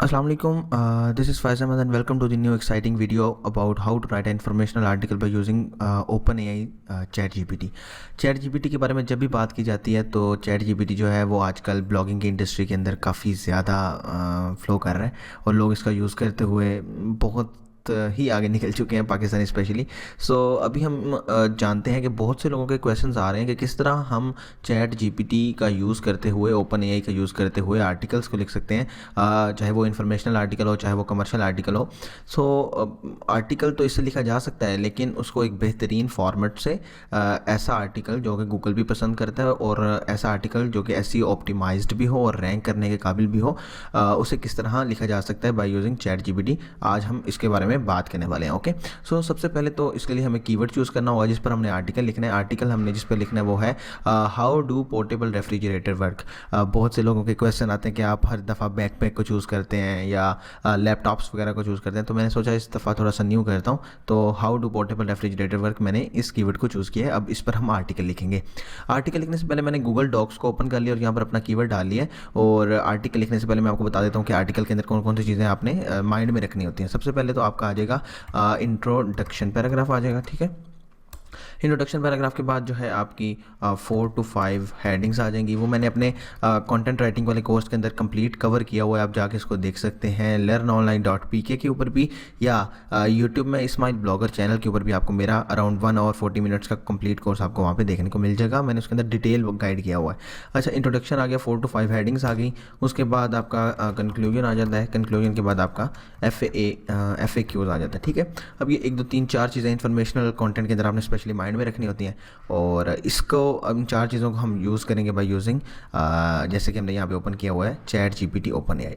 Assalamu alaikum. This is Faiz Ahmed and welcome to the new exciting video about how to write an informational article by using OpenAI ChatGPT. ChatGPT के बारे में जब भी बात की जाती है तो ChatGPT जो है वो आजकल ब्लॉगिंग की इंडस्ट्री के अंदर काफ़ी ज़्यादा फ्लो कर रहा है और लोग इसका यूज़ करते हुए बहुत ही आगे निकल चुके हैं, पाकिस्तान स्पेशली। सो अभी हम जानते हैं कि बहुत से लोगों के क्वेश्चंस आ रहे हैं कि किस तरह हम चैट जीपीटी का यूज़ करते हुए, ओपन एआई का यूज़ करते हुए आर्टिकल्स को लिख सकते हैं, चाहे वो इन्फॉर्मेशनल आर्टिकल हो चाहे वो कमर्शियल आर्टिकल हो। सो आर्टिकल तो इससे लिखा जा सकता है, लेकिन उसको एक बेहतरीन फॉर्मेट से ऐसा आर्टिकल जो कि गूगल भी पसंद करता है और ऐसा आर्टिकल जो कि एसईओ ऑप्टिमाइज्ड भी हो और रैंक करने के काबिल भी हो, उसे किस तरह लिखा जा सकता है बाय यूजिंग चैट जीपीटी। आज हम इसके बारे में बात करने वाले हैं। ओके, सो सबसे पहले तो इसके लिए हमें कीवर्ड चूज़ करना होगा जिस पर हमने आर्टिकल लिखना है। आर्टिकल हमने जिस पर लिखना है वो है how do portable refrigerator work. बहुत से लोगों के क्वेश्चन आते हैं कि आप हर दफ़ा बैकपैक को चूज़ करते हैं या लैपटॉप्स वगैरह को चूज़ करते हैं, तो मैंने सोचा इस दफ़ा थोड़ा सा न्यू करता हूँ। तो how do portable refrigerator work, मैंने इस कीवर्ड को चूज़ किया है। अब इस पर हम आर्टिकल लिखेंगे। आर्टिकल लिखने से पहले मैंने गूगल डॉक्स को ओपन कर लिया और यहाँ पर अपना कीवर्ड डाल लिया। और आर्टिकल लिखने से पहले मैं आपको बता देता हूँ कि आर्टिकल के अंदर कौन कौन सी चीज़ें आपने माइंड में रखनी होती हैं। सबसे पहले तो आपका आ जाएगा इंट्रोडक्शन पैराग्राफ आ जाएगा, ठीक है। इंट्रोडक्शन पैराग्राफ के बाद जो है आपकी 4 to 5 हेडिंग्स आ जाएंगी। वो मैंने अपने कंटेंट राइटिंग वाले कोर्स के अंदर कंप्लीट कवर किया हुआ है, आप जाके इसको देख सकते हैं learnonline.pk के ऊपर भी, या यूट्यूब में इस्माइल ब्लॉगर चैनल के ऊपर भी आपको मेरा अराउंड 1 hour 40 minutes का कंप्लीट कोर्स आपको वहाँ पे देखने को मिल जाएगा। मैंने उसके अंदर डिटेल गाइड किया हुआ है। अच्छा, इंट्रोडक्शन आ गया, 4 to 5 हेडिंग्स आ गई। उसके बाद आपका कंक्लूजन आ जाता है। कंक्लूजन के बाद आपका FAQs आ जाता है, ठीक है। अब ये 1 2 3 4 चीज़ें इन्फॉर्मेशनल कंटेंट के अंदर आपने स्पेशली माइंड में रखनी होती हैं और इसको इन 4 चीज़ों को हम यूज़ करेंगे बाय यूजिंग, जैसे कि हमने यहाँ पे ओपन किया हुआ है चैट जीपीटी ओपन एआई।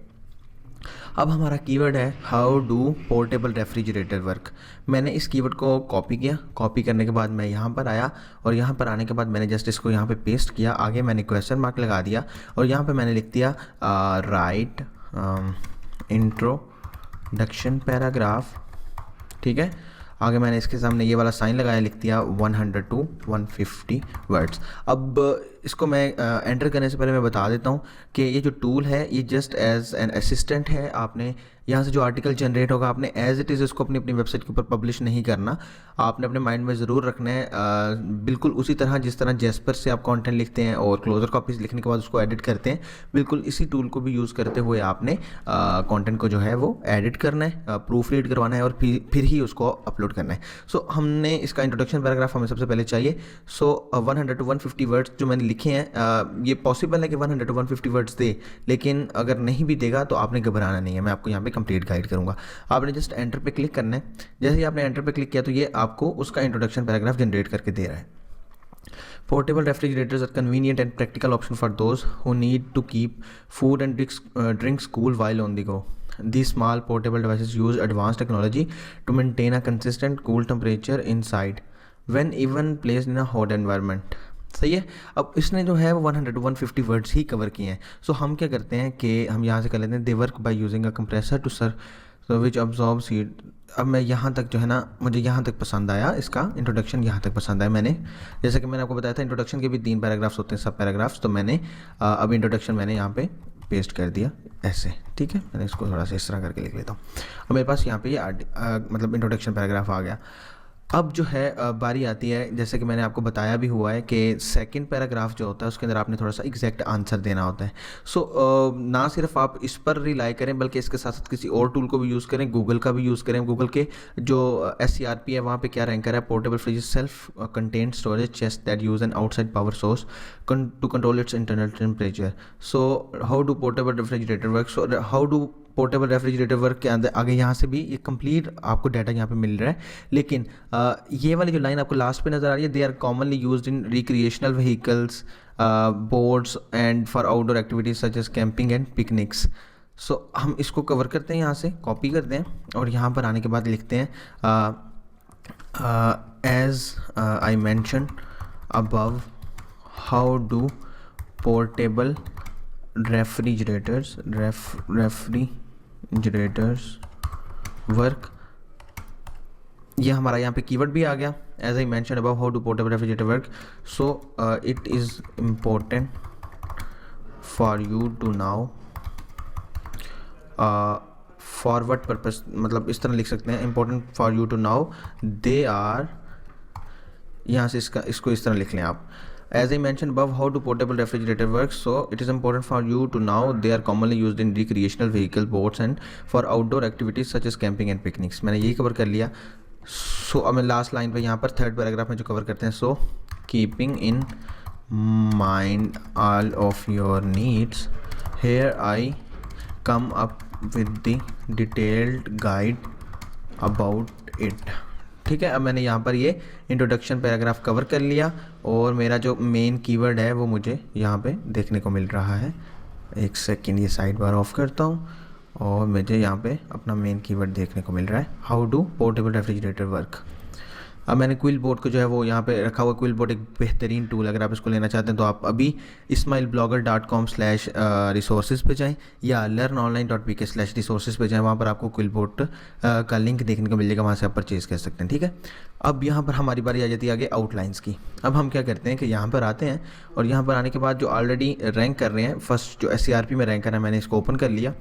अब हमारा कीवर्ड है how do portable refrigerator work. मैंने इस कीवर्ड को कॉपी किया। कॉपी करने के बाद मैं यहाँ पर आया और यहाँ पर आने के बाद मैंने जस्ट इसको यहाँ पे पेस्ट किया। आगे मैंने क्वेश्चन मार्क लगा दिया और यहाँ पे मैंने लिख दिया राइट इंट्रोडक्शन पैराग्राफ, ठीक है। आगे मैंने इसके सामने ये वाला साइन लगाया, लिख दिया 100 to 150 वर्ड्स। अब इसको मैं एंटर करने से पहले मैं बता देता हूँ कि ये जो टूल है ये जस्ट एज एन असिस्टेंट है। आपने यहाँ से जो आर्टिकल जनरेट होगा आपने एज इट इज़ इसको अपनी वेबसाइट के ऊपर पब्लिश नहीं करना। आपने अपने माइंड में ज़रूर रखना है बिल्कुल उसी तरह जिस तरह जेस्पर से आप कंटेंट लिखते हैं और क्लोजर कॉपीज लिखने के बाद उसको एडिट करते हैं, बिल्कुल इसी टूल को भी यूज़ करते हुए आपने कंटेंट को जो है वो एडिट करना है, प्रूफ रीड करवाना है और फिर ही उसको अपलोड करना है। सो हमने इसका इंट्रोडक्शन पैराग्राफ हमें सबसे पहले चाहिए। सो 100 to 150 वर्ड्स जो मैंने लिखे हैं, ये पॉसिबल है कि 100 to 150 वर्ड्स दे, लेकिन अगर नहीं भी देगा तो आपने घबराना नहीं है, मैं आपको यहाँ पे कंप्लीट गाइड करूँगा। आपने जस्ट एंटर पे क्लिक करना है। जैसे ही आपने एंटर पे क्लिक किया तो ये आपको उसका इंट्रोडक्शन पैराग्राफ जनरेट करके दे रहा है। Portable refrigerators are convenient and practical option for those who need to keep food and drinks cool while on the go. These small portable devices use advanced technology to maintain a consistent cool temperature inside when even placed in a hot environment. सही है। अब इसने जो है वो 100 to 150 words he cover किए हैं। सो हम क्या करते हैं कि हम यहाँ से कर लेते हैं they work by using a compressor to serve which absorbs heat. अब मैं यहाँ तक जो है ना, मुझे यहाँ तक पसंद आया, इसका इंट्रोडक्शन यहाँ तक पसंद आया। मैंने जैसे कि मैंने आपको बताया था इंट्रोडक्शन के भी 3 पैराग्राफ्स होते हैं, सब पैराग्राफ्स, तो मैंने अब इंट्रोडक्शन मैंने यहाँ पे पेस्ट कर दिया ऐसे, ठीक है। मैंने इसको थोड़ा सा इस तरह करके लिख लेता हूँ। अब मेरे पास यहाँ पे ये मतलब इंट्रोडक्शन पैराग्राफ आ गया। अब जो है बारी आती है, जैसे कि मैंने आपको बताया भी हुआ है कि सेकंड पैराग्राफ जो होता है उसके अंदर आपने थोड़ा सा एग्जैक्ट आंसर देना होता है। सो ना सिर्फ आप इस पर रिलाई करें बल्कि इसके साथ साथ किसी और टूल को भी यूज़ करें, गूगल का भी यूज़ करें। गूगल के जो SCRP है वहाँ पे क्या रैंकर है, portable fridge self contained storage chest that use an outside power source to control its internal temperature. So how do portable refrigerator work. So how do portable refrigerator work के अंदर आगे यहाँ से भी ये कंप्लीट आपको data यहाँ पे मिल रहा है। लेकिन ये वाली जो लाइन आपको लास्ट पे नज़र आ रही है, they are commonly used in recreational vehicles, boats and for outdoor activities such as camping and picnics. So हम इसको कवर करते हैं, यहाँ से कॉपी करते हैं और यहाँ पर आने के बाद लिखते हैं as I mention above how do portable refrigerators work. ये हमारा यहाँ पे कीवर्ड भी आ गया, as I mention above how do portable refrigerator work. So it is important for you to now for what purpose, मतलब इस तरह लिख सकते हैं, important for you to now they are, यहाँ से इसको इस तरह लिख लें आप। As I mentioned above, how do portable refrigerator work? So it is important for you to know they are commonly used in recreational vehicle, boats and for outdoor activities such as camping and picnics. मैंने यही cover कर लिया। सो अब मैं last line पे यहाँ पर third paragraph में जो कवर करते हैं, so keeping in mind all of your needs here I come up with the detailed guide about it. ठीक है, अब मैंने यहाँ पर ये इंट्रोडक्शन पैराग्राफ कवर कर लिया और मेरा जो मेन कीवर्ड है वो मुझे यहाँ पे देखने को मिल रहा है। एक सेकंड, ये साइड बार ऑफ करता हूँ और मुझे यहाँ पे अपना मेन कीवर्ड देखने को मिल रहा है, how do portable refrigerator work. अब मैंने क्विल बोर्ड को जो है वो यहाँ पे रखा हुआ। क्विल बोर्ड एक बेहतरीन टूल, अगर आप इसको लेना चाहते हैं तो आप अभी ismailblogger.com/resources पे जाएं या learnonline.pk/resources पे जाएं, वहाँ पर आपको क्विल बोर्ड का लिंक देखने को मिल जाएगा, वहाँ से आप परचेज़ कर सकते हैं। ठीक है, अब यहाँ पर हमारी बारी आ जाती है आगे आउटलाइंस की। अब हम क्या करते हैं कि यहाँ पर आते हैं और यहाँ पर आने के बाद जो ऑलरेडी रैंक कर रहे हैं, फर्स्ट जो SCRP में रैंक कर रहा है, मैंने इसको ओपन कर लिया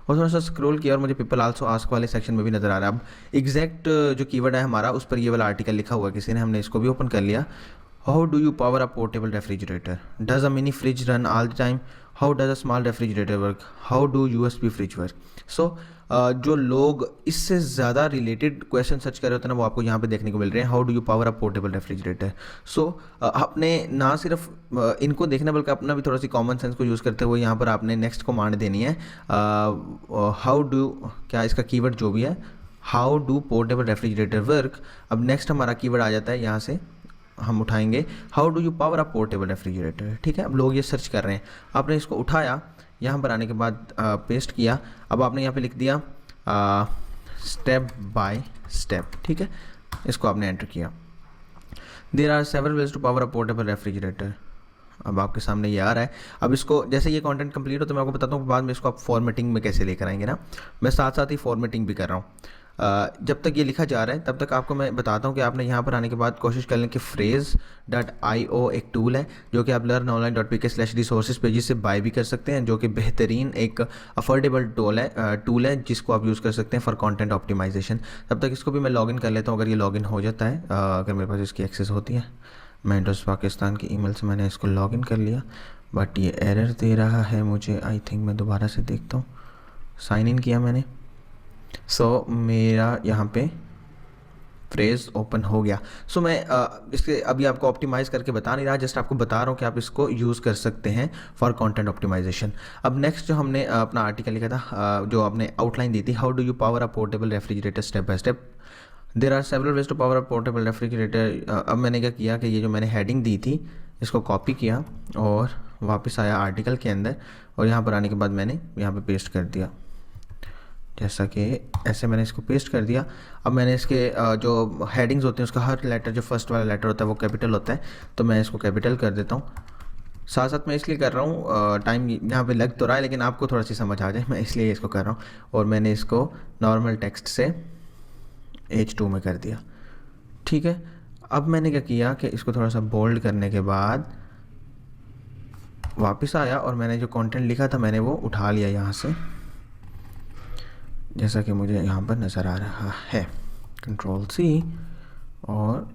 और थोड़ा सा स्क्रॉल किया और मुझे पीपल आल्सो आस्क वाले सेक्शन में भी नज़र आ रहा है। अब एग्जैक्ट जो कीवर्ड है हमारा, उस पर ये वाला आर्टिकल लिखा हुआ है किसी ने, हमने इसको भी ओपन कर लिया। How do you power a portable refrigerator? Does a mini fridge run all the time? How does a small refrigerator work? How do USB fridge work? So जो लोग इससे ज़्यादा रिलेटेड क्वेश्चन सर्च कर रहे होते हैं ना, वो आपको यहाँ पे देखने को मिल रहे हैं। How do you power a portable refrigerator? So आपने ना सिर्फ इनको देखना बल्कि अपना भी थोड़ा सी कॉमन सेंस को यूज़ करते हुए यहाँ पर आपने नेक्स्ट कमांड देनी है। हाउ डू, क्या इसका कीवर्ड जो भी है, how do portable refrigerator work. अब नेक्स्ट हमारा कीवर्ड आ जाता है, यहाँ से हम उठाएंगे how do you power a portable refrigerator. ठीक है, अब लोग ये सर्च कर रहे हैं, आपने इसको उठाया, यहाँ पर आने के बाद पेस्ट किया। अब आपने यहाँ पे लिख दिया स्टेप बाय स्टेप। ठीक है, इसको आपने एंटर किया। There are several ways to power a portable refrigerator. अब आपके सामने ये आ रहा है। अब इसको जैसे ये कंटेंट कंप्लीट हो तो मैं आपको बताता हूँ बाद में इसको आप फॉर्मेटिंग में कैसे लेकर आएंगे ना। मैं साथ साथ ही फॉर्मेटिंग भी कर रहा हूँ। जब तक ये लिखा जा रहा है तब तक आपको मैं बताता हूँ कि आपने यहाँ पर आने के बाद कोशिश कर लें कि phrase.io एक टूल है जो कि आप learnonline.pk/resources पेजेस से बाय भी कर सकते हैं, जो कि बेहतरीन एक अफोर्डेबल टूल है जिसको आप यूज़ कर सकते हैं फॉर कंटेंट ऑप्टिमाइजेशन। तब तक इसको भी मैं लॉगिन कर लेता हूँ, अगर ये लॉगिन हो जाता है, अगर मेरे पास इसकी एक्सेस होती है। मैं विंडोज़ पाकिस्तान की ईमेल से मैंने इसको लॉगिन कर लिया, बट ये एरर दे रहा है मुझे। आई थिंक मैं दोबारा से देखता हूँ। साइन इन किया मैंने, सो मेरा यहाँ पे फ्रेज ओपन हो गया। सो मैं इसके अभी आपको ऑप्टिमाइज़ करके बता नहीं रहा, जस्ट आपको बता रहा हूँ कि आप इसको यूज़ कर सकते हैं फॉर कंटेंट ऑप्टिमाइजेशन। अब नेक्स्ट जो हमने अपना आर्टिकल लिखा था, जो आपने आउटलाइन दी थी, how do you power a portable refrigerator step by step. There are several ways to power a portable refrigerator. अब मैंने क्या किया कि ये जो मैंने हेडिंग दी थी इसको कॉपी किया और वापस आया आर्टिकल के अंदर और यहाँ पर आने के बाद मैंने यहाँ पे पेस्ट कर दिया, जैसा कि ऐसे मैंने इसको पेस्ट कर दिया। अब मैंने इसके जो हेडिंग्स होते हैं उसका हर लेटर, जो फर्स्ट वाला लेटर होता है वो कैपिटल होता है, तो मैं इसको कैपिटल कर देता हूँ। साथ साथ मैं इसलिए कर रहा हूँ, टाइम यहाँ पे लग तो रहा है लेकिन आपको थोड़ा सी समझ आ जाए, मैं इसलिए इसको कर रहा हूँ। और मैंने इसको नॉर्मल टेक्स्ट से H2 में कर दिया। ठीक है, अब मैंने क्या किया कि इसको थोड़ा सा बोल्ड करने के बाद वापस आया और मैंने जो कंटेंट लिखा था मैंने वो उठा लिया यहाँ से, जैसा कि मुझे यहाँ पर नज़र आ रहा है। Ctrl+C और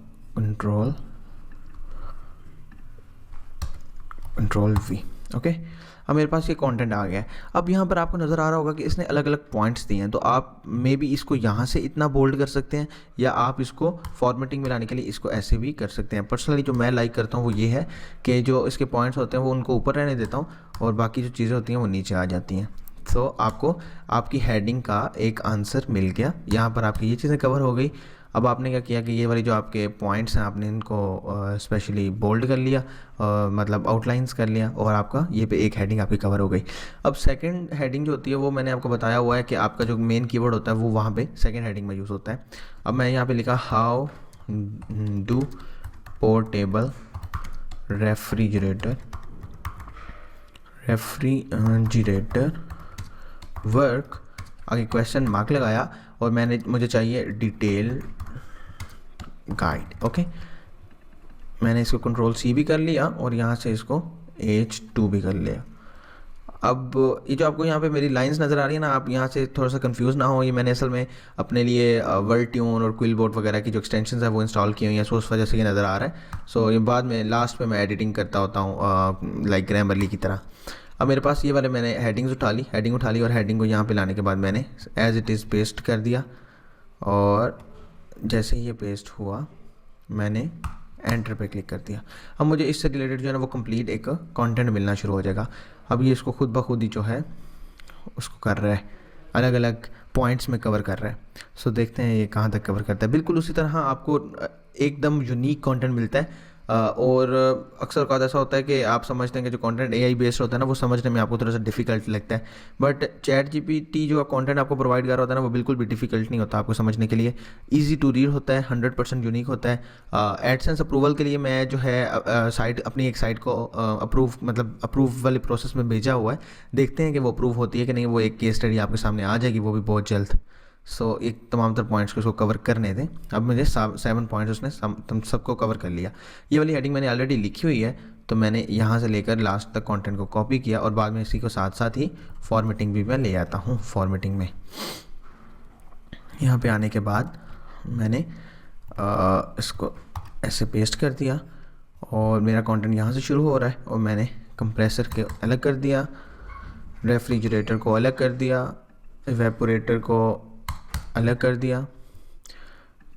Ctrl+V। ओके, अब मेरे पास ये कंटेंट आ गया है। अब यहाँ पर आपको नज़र आ रहा होगा कि इसने अलग अलग पॉइंट्स दिए हैं, तो आप मे बी इसको यहाँ से इतना बोल्ड कर सकते हैं या आप इसको फॉर्मेटिंग में लाने के लिए इसको ऐसे भी कर सकते हैं। पर्सनली जो मैं लाइक करता हूँ वो ये है कि जो इसके पॉइंट्स होते हैं वो उनको ऊपर रहने देता हूँ और बाकी जो चीज़ें होती हैं वो नीचे आ जाती हैं। तो आपको आपकी हेडिंग का एक आंसर मिल गया। यहाँ पर आपकी ये चीज़ें कवर हो गई। अब आपने क्या किया कि ये वाली जो आपके पॉइंट्स हैं आपने इनको स्पेशली बोल्ड कर लिया, मतलब आउटलाइंस कर लिया और आपका ये पे एक हेडिंग आपकी कवर हो गई। अब सेकंड हेडिंग जो होती है वो मैंने आपको बताया हुआ है कि आपका जो मेन कीवर्ड होता है वो वहाँ पे सेकंड हेडिंग में यूज़ होता है। अब मैं यहाँ पे लिखा how do portable refrigerator work, आगे क्वेश्चन मार्क लगाया और मुझे चाहिए डिटेल गाइड। ओके, मैंने इसको Ctrl+C भी कर लिया और यहाँ से इसको H2 भी कर लिया। अब ये जो आपको यहाँ पे मेरी लाइंस नज़र आ रही है ना, आप यहाँ से थोड़ा सा कंफ्यूज ना हो, ये मैंने असल में अपने लिए वर्ड ट्यून और क्विलबोर्ड वगैरह की जो एक्सटेंशन है वो इंस्टॉल की हुई हैं, सो उस वजह से ये नज़र आ रहा है। सो ये बाद में लास्ट में मैं एडिटिंग करता होता हूँ लाइक ग्रामरली की तरह। अब मेरे पास ये वाले मैंने हेडिंग उठा ली और हेडिंग को यहाँ पे लाने के बाद मैंने एज इट इज़ पेस्ट कर दिया, और जैसे ही ये पेस्ट हुआ मैंने एंटर पे क्लिक कर दिया। अब मुझे इससे रिलेटेड जो है ना वो कंप्लीट एक कंटेंट मिलना शुरू हो जाएगा। अब ये इसको खुद ब खुद ही जो है उसको कर रहा है, अलग अलग पॉइंट्स में कवर कर रहा है। सो देखते हैं ये कहाँ तक कवर करता है। बिल्कुल उसी तरह आपको एकदम यूनिक कंटेंट मिलता है। और अक्सर औक़ात ऐसा होता है कि आप समझते हैं कि जो कंटेंट एआई बेस्ड होता है ना वो समझने में आपको थोड़ा सा डिफ़िकल्ट लगता है, बट चैट जीपीटी जो कंटेंट आपको प्रोवाइड कर रहा होता है ना वो बिल्कुल भी डिफ़िकल्ट नहीं होता आपको समझने के लिए। इजी टू रीड होता है, 100% यूनिक होता है। एडसेंस अप्रूवल के लिए मैं जो है साइट अपनी एक साइट को अप्रूव वाले प्रोसेस में भेजा हुआ है। देखते हैं कि वो अप्रूव होती है कि नहीं, वो एक केस स्टडी आपके सामने आ जाएगी, वो भी बहुत जल्द। सो एक तमाम तर पॉइंट्स को उसको कवर करने दें। अब मुझे 7 पॉइंट्स उसने तुम सबको कवर कर लिया। ये वाली हेडिंग मैंने ऑलरेडी लिखी हुई है, तो मैंने यहाँ से लेकर लास्ट तक कंटेंट को कॉपी किया और बाद में इसी को साथ साथ ही फॉर्मेटिंग भी मैं ले आता हूँ। फॉर्मेटिंग में यहाँ पे आने के बाद मैंने इसको ऐसे पेस्ट कर दिया और मेरा कंटेंट यहाँ से शुरू हो रहा है, और मैंने कंप्रेसर के अलग कर दिया, रेफ्रिजरेटर को अलग कर दिया, इवेपोरेटर को अलग कर दिया,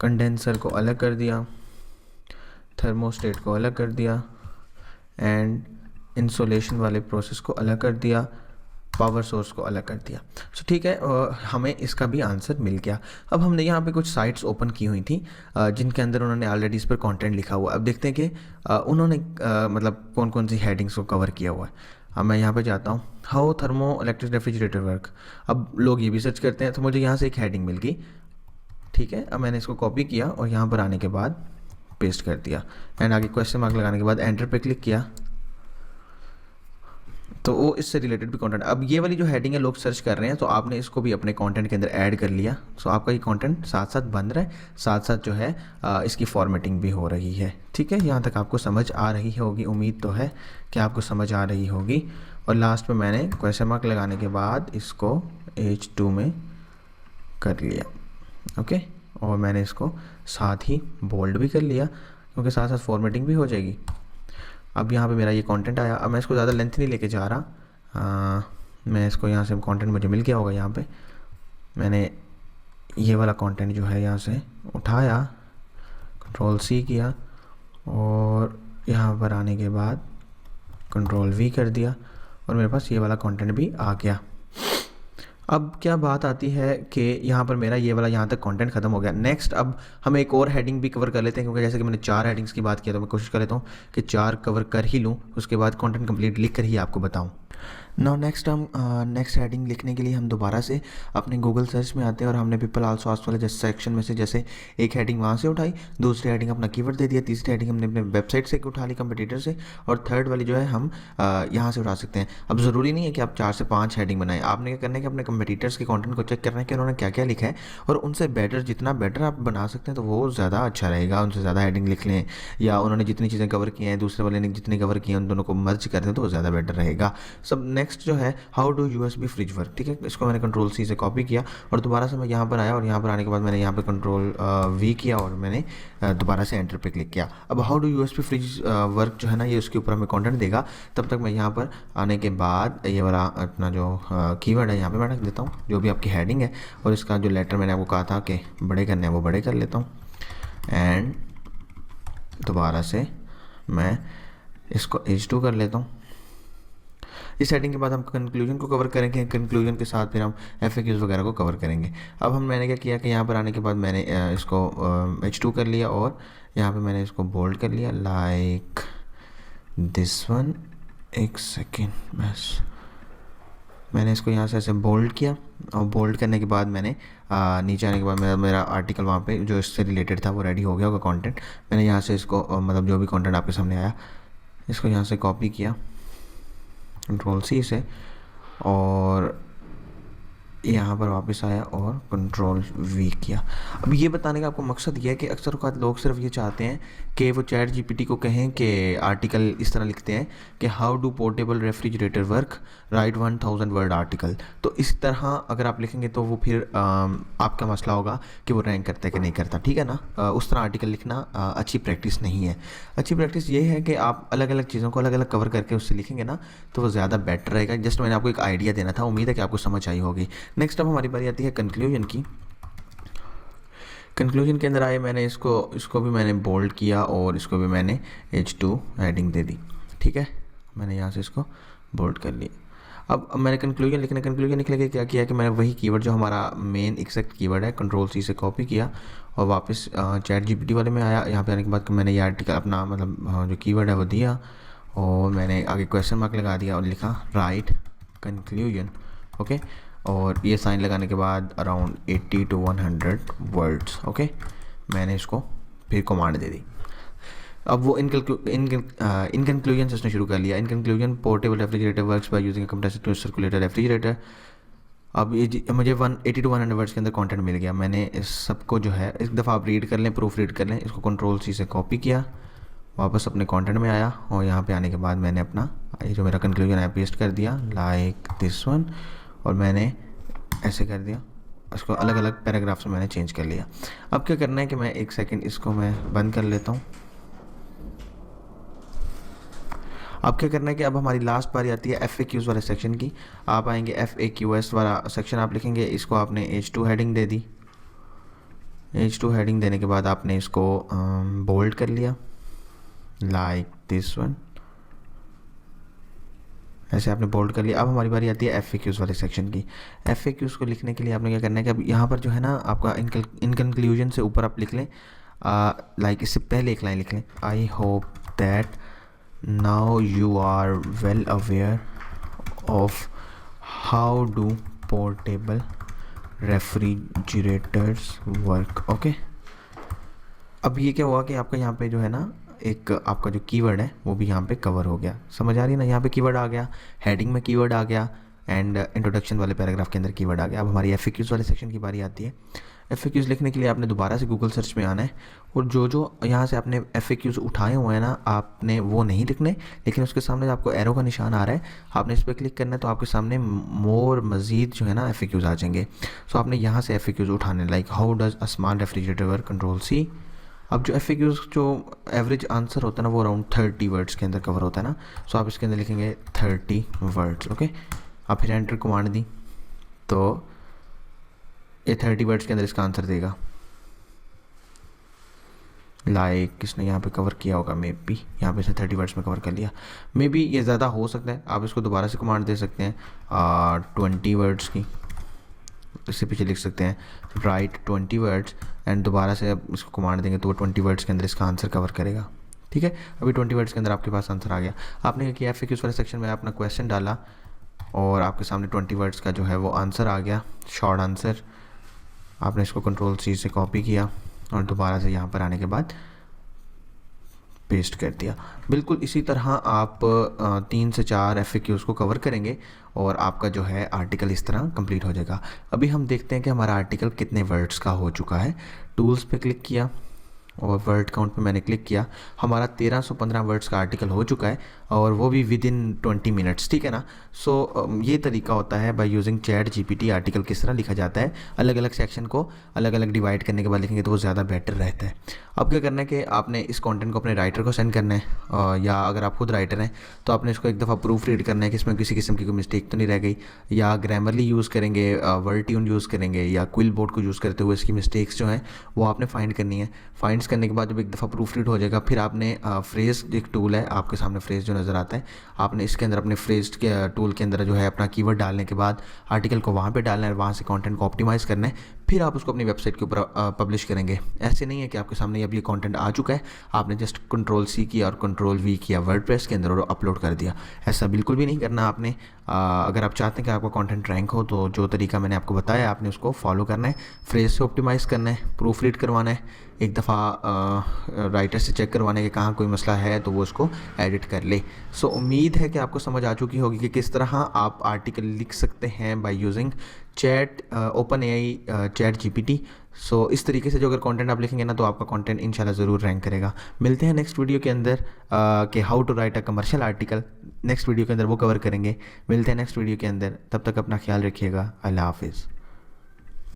कंडेंसर को अलग कर दिया, थर्मोस्टेट को अलग कर दिया, एंड इंसुलेशन वाले प्रोसेस को अलग कर दिया, पावर सोर्स को अलग कर दिया। सो ठीक है, हमें इसका भी आंसर मिल गया। अब हमने यहाँ पे कुछ साइट्स ओपन की हुई थी जिनके अंदर उन्होंने ऑलरेडी इस पर कंटेंट लिखा हुआ है। अब देखते हैं कि उन्होंने मतलब कौन कौन सी हेडिंग्स को कवर किया हुआ है। अब मैं यहाँ पे जाता हूँ, how thermo electric refrigerator work. अब लोग ये भी सर्च करते हैं, तो मुझे यहाँ से एक हेडिंग मिल गई। ठीक है, अब मैंने इसको कॉपी किया और यहाँ पर आने के बाद पेस्ट कर दिया, एंड आगे क्वेश्चन मार्क लगाने के बाद एंटर पे क्लिक किया, तो वो इससे रिलेटेड भी कंटेंट। अब ये वाली जो हेडिंग है लोग सर्च कर रहे हैं, तो आपने इसको भी अपने कंटेंट के अंदर ऐड कर लिया। सो आपका ये कंटेंट साथ साथ बन रहा है, साथ साथ जो है इसकी फॉर्मेटिंग भी हो रही है। ठीक है, यहाँ तक आपको समझ आ रही होगी, उम्मीद तो है कि आपको समझ आ रही होगी। और लास्ट में मैंने क्वेश्चन मार्क लगाने के बाद इसको H2 में कर लिया। ओके, और मैंने इसको साथ ही बोल्ड भी कर लिया, क्योंकि साथ साथ फॉर्मेटिंग भी हो जाएगी। अब यहाँ पे मेरा ये कंटेंट आया। अब मैं इसको ज़्यादा लेंथ नहीं लेके जा रहा, मैं इसको यहाँ से कंटेंट मुझे मिल गया होगा। यहाँ पे मैंने ये वाला कंटेंट जो है यहाँ से उठाया, Ctrl+C किया, और यहाँ पर आने के बाद Ctrl+V कर दिया, और मेरे पास ये वाला कंटेंट भी आ गया। अब क्या बात आती है कि यहाँ पर मेरा ये वाला यहाँ तक कंटेंट ख़त्म हो गया। नेक्स्ट अब हम एक और हेडिंग भी कवर कर लेते हैं, क्योंकि जैसे कि मैंने 4 हेडिंग्स की बात किया, तो मैं कोशिश कर लेता हूँ कि 4 कवर कर ही लूँ, उसके बाद कंटेंट कंप्लीट लिख कर ही आपको बताऊँ। नाउ नेक्स्ट हम नेक्स्ट हेडिंग लिखने के लिए हम दोबारा से अपने गूगल सर्च में आते हैं, और हमने पीपल आल्सो आस्क्ड वाले जैसे सेक्शन में से जैसे एक हेडिंग वहाँ से उठाई, दूसरी हेडिंग अपना कीवर्ड दे दिया, तीसरी हेडिंग हमने अपने वेबसाइट से उठा ली कंपटीटर से, और थर्ड वाली जो है हम यहाँ से उठा सकते हैं। अब ज़रूरी नहीं है कि आप 4 से 5 हेडिंग बनाएं, आपने क्या करना है कि अपने कंपटीटर्स के कंटेंट को चेक करना है कि उन्होंने क्या क्या लिखा है, और उनसे बेटर जितना बेटर आप बना सकते हैं तो वो ज़्यादा अच्छा रहेगा। उनसे ज़्यादा हेडिंग लिख लें, या उन्होंने जितनी चीज़ें कवर की हैं दूसरे वाले ने जितनी कवर की हैं उन दोनों को मर्ज कर दें तो ज़्यादा बेटर रहेगा। सब नेक्स्ट जो है how do USB fridge work. ठीक है, इसको मैंने Ctrl+C से कॉपी किया, और दोबारा से मैं यहाँ पर आया, और यहाँ पर आने के बाद मैंने यहाँ पे Ctrl+V किया, और मैंने दोबारा से एंटर पे क्लिक किया। अब how do USB fridge work जो है ना, ये उसके ऊपर हमें कंटेंट देगा। तब तक मैं यहाँ पर आने के बाद ये वाला अपना जो कीवर्ड है यहाँ पे मैं रख देता हूँ, जो भी आपकी हेडिंग है, और इसका जो लेटर मैंने आपको कहा था कि बड़े करने हैं वो बड़े कर लेता हूँ, एंड दोबारा से मैं इसको H2 कर लेता हूँ। इस सेटिंग के बाद हम कंक्लूजन को कवर करेंगे, कंक्लूजन के साथ फिर हम FAQs वगैरह को कवर करेंगे। अब मैंने क्या किया कि यहाँ पर आने के बाद मैंने इसको H2 कर लिया, और यहाँ पे मैंने इसको बोल्ड कर लिया लाइक दिस वन। एक सेकेंड, बस मैंने इसको यहाँ से ऐसे बोल्ड किया, और बोल्ड करने के बाद मैंने नीचे आने के बाद मेरा आर्टिकल वहाँ पे जो इससे रिलेटेड था वो रेडी हो गया होगा कंटेंट। मैंने यहाँ से इसको मतलब जो भी कंटेंट आपके सामने आया इसको यहाँ से कॉपी किया Ctrl+C से, और यहाँ पर वापस आया और कंट्रोल वी किया। अब ये बताने का आपको मकसद ये है कि अक्सर औक़ात लोग सिर्फ ये चाहते हैं कि वो चैट जीपीटी को कहें कि आर्टिकल इस तरह लिखते हैं कि how do portable refrigerator work, right 1000 word article. तो इस तरह अगर आप लिखेंगे तो वो फिर आपका मसला होगा कि वो रैंक करता है कि नहीं करता, ठीक है ना। उस तरह आर्टिकल लिखना अच्छी प्रैक्टिस नहीं है। अच्छी प्रैक्टिस ये है कि आप अलग अलग चीज़ों को अलग अलग कवर करके उससे लिखेंगे ना तो वो ज़्यादा बेटर रहेगा। जस्ट मैंने आपको एक आइडिया देना था, उम्मीद है कि आपको समझ आई होगी। नेक्स्ट अब हमारी बारी आती है कंक्लूजन की। कंक्लूजन के अंदर आए, मैंने इसको भी मैंने बोल्ड किया और इसको भी मैंने H2 हेडिंग दे दी, ठीक है। मैंने यहाँ से इसको बोल्ड कर लिया। अब मैंने कंक्लूजन लिखने के क्या किया कि मैंने वही कीवर्ड जो हमारा मेन एग्जैक्ट कीवर्ड है कंट्रोल सी से कॉपी किया और वापस चैट जीपीटी वाले में आया। यहाँ पे आने के बाद मैंने ये आर्टिकल अपना मतलब जो कीवर्ड है वो दिया और मैंने आगे क्वेश्चन मार्क लगा दिया और लिखा राइट कंक्लूजन, ओके। और ये साइन लगाने के बाद अराउंड 80 to 100 वर्ड्स, ओके। मैंने इसको फिर कमांड दे दी। अब वो इन कंक्लूजन से उसने शुरू कर लिया। In conclusion portable refrigerator works by using a compressor to circulator refrigerator. अब ये मुझे 180 to 100 वर्ड्स के अंदर कंटेंट मिल गया। मैंने इस सबको जो है एक दफ़ा आप रीड कर लें, प्रूफ रीड कर लें। इसको कंट्रोल सी से कॉपी किया, वापस अपने कंटेंट में आया और यहाँ पे आने के बाद मैंने अपना ये जो मेरा कंक्लूजन है पेस्ट कर दिया लाइक दिस वन और मैंने ऐसे कर दिया। इसको अलग अलग पैराग्राफ्स में मैंने चेंज कर लिया। अब क्या करना है कि मैं एक सेकंड इसको मैं बंद कर लेता हूँ। अब क्या करना है कि अब हमारी लास्ट बारी आती है FAQs वाले सेक्शन की। आप आएंगे FAQs वाला सेक्शन आप लिखेंगे, इसको आपने H2 हेडिंग दे दी। H2 हेडिंग देने के बाद आपने इसको बोल्ड कर लिया लाइक दिस वन, ऐसे आपने बोल्ड कर लिया। अब हमारी बारी आती है FAQs वाले सेक्शन की। FAQs को लिखने के लिए आपने क्या करना है कि अब यहाँ पर जो है ना आपका इन कंक्लूजन से ऊपर आप लिख लें लाइक इससे पहले एक लाइन लिख लें, I hope that now you are well aware of how do portable refrigerators work, okay. अब ये क्या हुआ कि आपका यहाँ पे जो है ना एक आपका जो कीवर्ड है वो भी यहाँ पे कवर हो गया। समझ आ रही है ना, यहाँ पे कीवर्ड आ गया, हेडिंग में कीवर्ड आ गया एंड इंट्रोडक्शन वाले पैराग्राफ के अंदर कीवर्ड आ गया। अब हमारी FAQs वाले सेक्शन की बारी आती है। FAQs लिखने के लिए आपने दोबारा से गूगल सर्च में आना है और जो यहाँ से आपने FAQs उठाए हुए हैं ना आपने वो नहीं लिखने, लेकिन उसके सामने आपको एरो का निशान आ रहा है, आपने इस पर क्लिक करना है तो आपके सामने मोर मज़ीद जो है ना FAQs आ जाएंगे। सो आपने यहाँ से FAQs उठाने like how does a small refrigerator work, control C. अब जो FAQs जो एवरेज आंसर होता है ना वो अराउंड 30 वर्ड्स के अंदर कवर होता है ना। सो आप इसके अंदर लिखेंगे 30 वर्ड्स, ओके। आप फिर एंटर कमांड दी तो ये 30 वर्ड्स के अंदर इसका आंसर देगा लाइक किसने यहाँ पे कवर किया होगा, मे बी यहाँ पे इसने 30 वर्ड्स में कवर कर लिया। मे बी ये ज़्यादा हो सकता है, आप इसको दोबारा से कमांड दे सकते हैं 20 वर्ड्स की, इससे पीछे लिख सकते हैं राइट 20 वर्ड्स एंड दोबारा से अब इसको कमांड देंगे तो वो 20 वर्ड्स के अंदर इसका आंसर कवर करेगा, ठीक है। अभी 20 वर्ड्स के अंदर आपके पास आंसर आ गया। आपने क्या किया FAQs वाले सेक्शन में अपना क्वेश्चन डाला और आपके सामने 20 वर्ड्स का जो है वो आंसर आ गया, शॉर्ट आंसर। आपने इसको कंट्रोल C से कॉपी किया और दोबारा से यहाँ पर आने के बाद पेस्ट कर दिया। बिल्कुल इसी तरह आप 3 से 4 FAQs को कवर करेंगे और आपका जो है आर्टिकल इस तरह कंप्लीट हो जाएगा। अभी हम देखते हैं कि हमारा आर्टिकल कितने वर्ड्स का हो चुका है। टूल्स पे क्लिक किया और वर्ड काउंट पे मैंने क्लिक किया, हमारा 1315 वर्ड्स का आर्टिकल हो चुका है और वो भी विद इन 20 मिनट्स, ठीक है ना। सो ये तरीका होता है bye using chat GPT article किस तरह लिखा जाता है। अलग अलग सेक्शन को अलग अलग डिवाइड करने के बाद लिखेंगे तो वो ज़्यादा बेटर रहता है। अब क्या करना है कि आपने इस कंटेंट को अपने राइटर को सेंड करना है या अगर आप खुद राइटर हैं तो आपने इसको एक दफ़ा प्रूफ रीड करना है कि इसमें किसी किस्म की कोई मिस्टेक तो नहीं रह गई, या ग्रामरली यूज़ करेंगे, वर्ड ट्यून यूज़ करेंगे या क्विल बोर्ड को यूज़ करते हुए इसकी मिस्टेक्स जो हैं वो आपने फाइंड करनी है। फाइंड्स करने के बाद जब एक दफ़ा प्रूफ रीड हो जाएगा फिर आपने फ्रेज एक टूल है आपके सामने, फ्रेज जो नज़र आता है, आपने इसके अंदर अपने फ्रेज के टूल के अंदर जो है अपना कीवर्ड डालने के बाद आर्टिकल को वहाँ पे डालना है, वहाँ से कंटेंट को ऑप्टिमाइज़ करना है, फिर आप उसको अपनी वेबसाइट के ऊपर पब्लिश करेंगे। ऐसे नहीं है कि आपके सामने अब ये कंटेंट आ चुका है, आपने जस्ट कंट्रोल C किया और कंट्रोल V किया वर्डप्रेस के अंदर और अपलोड कर दिया। ऐसा बिल्कुल भी नहीं करना आपने। अगर आप चाहते हैं कि आपका कंटेंट रैंक हो तो जो तरीका मैंने आपको बताया आपने उसको फॉलो करना है, फ्रेज से ऑप्टिमाइज़ करना है, प्रूफ रीड करवाना है, एक दफ़ा राइटर से चेक करवाने के कहाँ कोई मसला है तो वो उसको एडिट कर ले। सो उम्मीद है कि आपको समझ आ चुकी होगी कि किस तरह आप आर्टिकल लिख सकते हैं by using chat open AI chat GPT. So इस तरीके से जो अगर कंटेंट आप लिखेंगे ना तो आपका कंटेंट इंशाल्लाह ज़रूर रैंक करेगा। मिलते हैं नेक्स्ट वीडियो के अंदर कि how to write a commercial article, next video के अंदर वो कवर करेंगे। मिलते हैं नेक्स्ट वीडियो के अंदर, तब तक अपना ख्याल रखिएगा। अल्लाह हाफिज़।